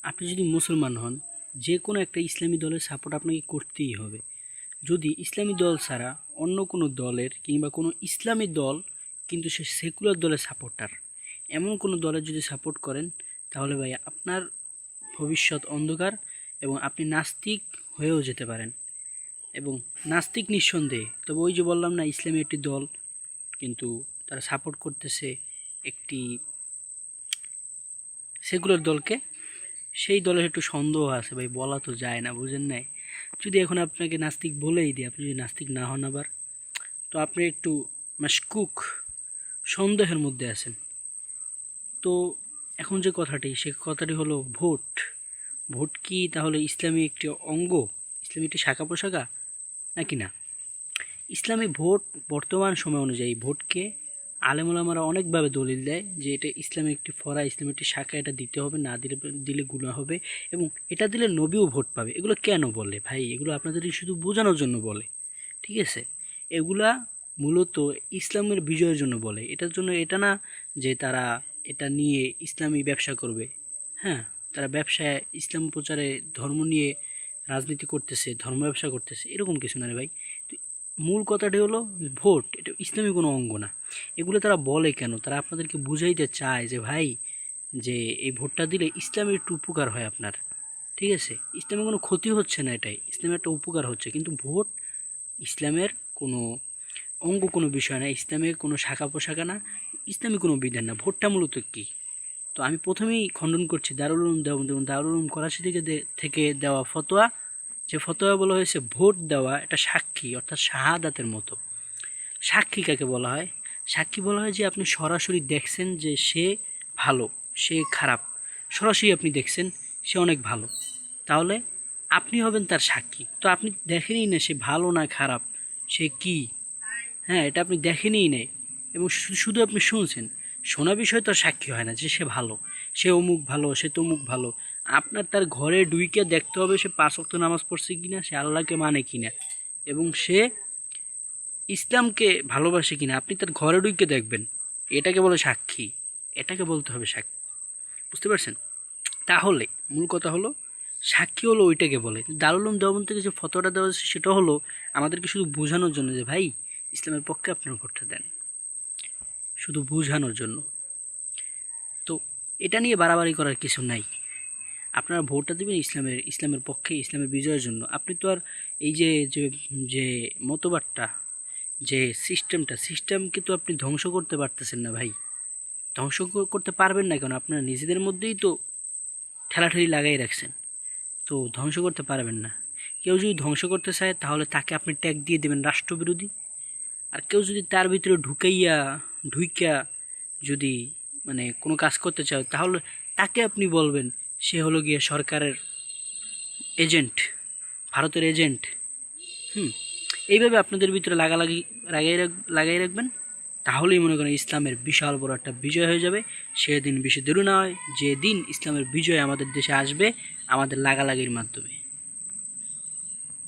আপনি যদি মুসলমান হন, যে কোনো একটা ইসলামী দলের সাপোর্ট আপনাকে করতেই হবে। যদি ইসলামী দল ছাড়া অন্য কোনো দলের কিংবা কোনো ইসলামী দল কিন্তু সে সেকুলার দলের সাপোর্টার, এমন কোনো দলের যদি সাপোর্ট করেন, তাহলে ভাই আপনার ভবিষ্যৎ অন্ধকার এবং আপনি নাস্তিক হয়েও যেতে পারেন। এবং নাস্তিক নিঃসন্দেহে, তবে ওই যে বললাম না, ইসলামী একটি দল কিন্তু তারা সাপোর্ট করতেছে একটি সেকুলার দলকে, সেই দলের একটু সন্দেহ আছে ভাই, বলা তো যায় না, বুঝেন নাই? যদি এখন আপনাকে নাস্তিক বলেই দিই, আপনি যদি নাস্তিক না হন আবার, তো আপনি একটু মাশকুক, সন্দেহের মধ্যে আছেন। তো এখন যে কথাটি, সে কথাটি হলো ভোট। ভোট কি তাহলে ইসলামী একটি অঙ্গ, ইসলামী একটি শাখা প্রশাখা নাকি না? ইসলামী ভোট বর্তমান সময় অনুযায়ী ভোটকে আলেমুলামারা অনেকভাবে দলিল দেয় যে এটা ইসলামী একটি ফরা, ইসলামী একটি শাখা, এটা দিতে হবে, না দিলে গুনাহ হবে, এবং এটা দিলে নবীও ভোট পাবে। এগুলো কেন বলে ভাই? এগুলো আপনাদের শুধু বোঝানোর জন্য বলে, ঠিক আছে? এগুলা মূলত ইসলামের বিজয়ের জন্য বলে, এটার জন্য এটা না যে তারা এটা নিয়ে ইসলামী ব্যবসা করবে। হ্যাঁ, তারা ব্যবসায় ইসলাম প্রচারে ধর্ম নিয়ে রাজনীতি করতেছে, ধর্ম ব্যবসা করতেছে, এরকম কিছু না রে ভাই। তো মূল কথাটি হলো ভোট এটা ইসলামী কোনো অঙ্গ না। এগুলো তারা বলে কেন? তারা আপনাদেরকে বুঝাইতে চায় যে ভাই, যে এই ভোটটা দিলে ইসলামের একটু উপকার হয় আপনার, ঠিক আছে? ইসলামের কোনো ক্ষতি হচ্ছে না, এটাই ইসলামের একটা উপকার হচ্ছে। কিন্তু ভোট ইসলামের কোনো অঙ্গ, কোনো বিষয় না, ইসলামের কোনো শাখা প্রশাখা না, ইসলামী কোনো বিধান না। ভোটটা মূলত কী? তো আমি প্রথমেই খণ্ডন করছি দারুল উলুম দেওবন্দ এবং দারুল উলুম করাচি থেকে দেওয়া ফতোয়া, যে ফতোয়া বলা হয়েছে ভোট দেওয়া এটা সাক্ষী, অর্থাৎ শাহাদাতের মতো। সাক্ষী কাকে বলা হয়? সাক্ষী বলা হয় যে আপনি সরাসরি দেখছেন যে সে ভালো, সে খারাপ, সরাসরি আপনি দেখছেন সে অনেক ভালো, তাহলে আপনি হবেন তার সাক্ষী। তো আপনি দেখেনই না সে ভালো না খারাপ, সে কি, হ্যাঁ, এটা আপনি দেখেনই নেই, এবং শুধু আপনি শুনছেন। শোনা বিষয় তো সাক্ষী হয় না যে সে ভালো, সে অমুক ভালো, সে তমুক ভালো। আপনার তার ঘরে ডুইকে দেখতে হবে সে 5 ওয়াক্ত নামাজ পড়ছে কিনা, সে আল্লাহকে মানে কিনা, এবং সে ইসলামকে ভালোবাসে কিনা, আপনি তার ঘরে ডুইকে দেখবেন। এটাকে বলে সাক্ষী, এটাকে বলতে হবে সাক্ষী, বুঝতে পারছেন? তাহলে মূল কথা হলো সাক্ষী হলো ওইটাকে বলে। দারুল উলুম দেওবন্দ থেকে যে ফতোয়াটা দেওয়া হয়েছে সেটা হলো আমাদেরকে শুধু বোঝানোর জন্য যে ভাই ইসলামের পক্ষে আপনার ভোটটা দেন, শুধু বোঝানোর জন্য। তো এটা নিয়ে বাড়াবাড়ি করার কিছু নাই। আপনারা ভোটটা দেবেন ইসলামের পক্ষে, ইসলামের বিজয়ের জন্য। আপনি তো আর এই যে যে যে মতবাদটা, যে সিস্টেমকে তো আপনি ধ্বংস করতে পারতেছেন না ভাই। ধ্বংস করতে পারবেন না, কারণ আপনারা নিজেদের মধ্যেই তো ঠেলাঠেলি লাগাই রাখছেন। তো ধ্বংস করতে পারবেন না। কেউ যদি ধ্বংস করতে চায় তাহলে তাকে আপনি ট্যাগ দিয়ে দেবেন রাষ্ট্রবিরোধী। আর কেউ যদি তার ভিতরে ঢুইকা যদি মানে কোনো কাজ করতে চায়, তাহলে তাকে আপনি বলবেন সে হলো গিয়ে সরকারের এজেন্ট, ভারতের এজেন্ট। এইভাবে আপনাদের ভিতরে লাগাই রাখবেন, তাহলেই মনে করেন ইসলামের বিশাল বড় একটা বিজয় হয়ে যাবে। সেদিন বেশি দেরি না হয়, যেদিন ইসলামের বিজয় আমাদের দেশে আসবে আমাদের লাগালাগির মাধ্যমে।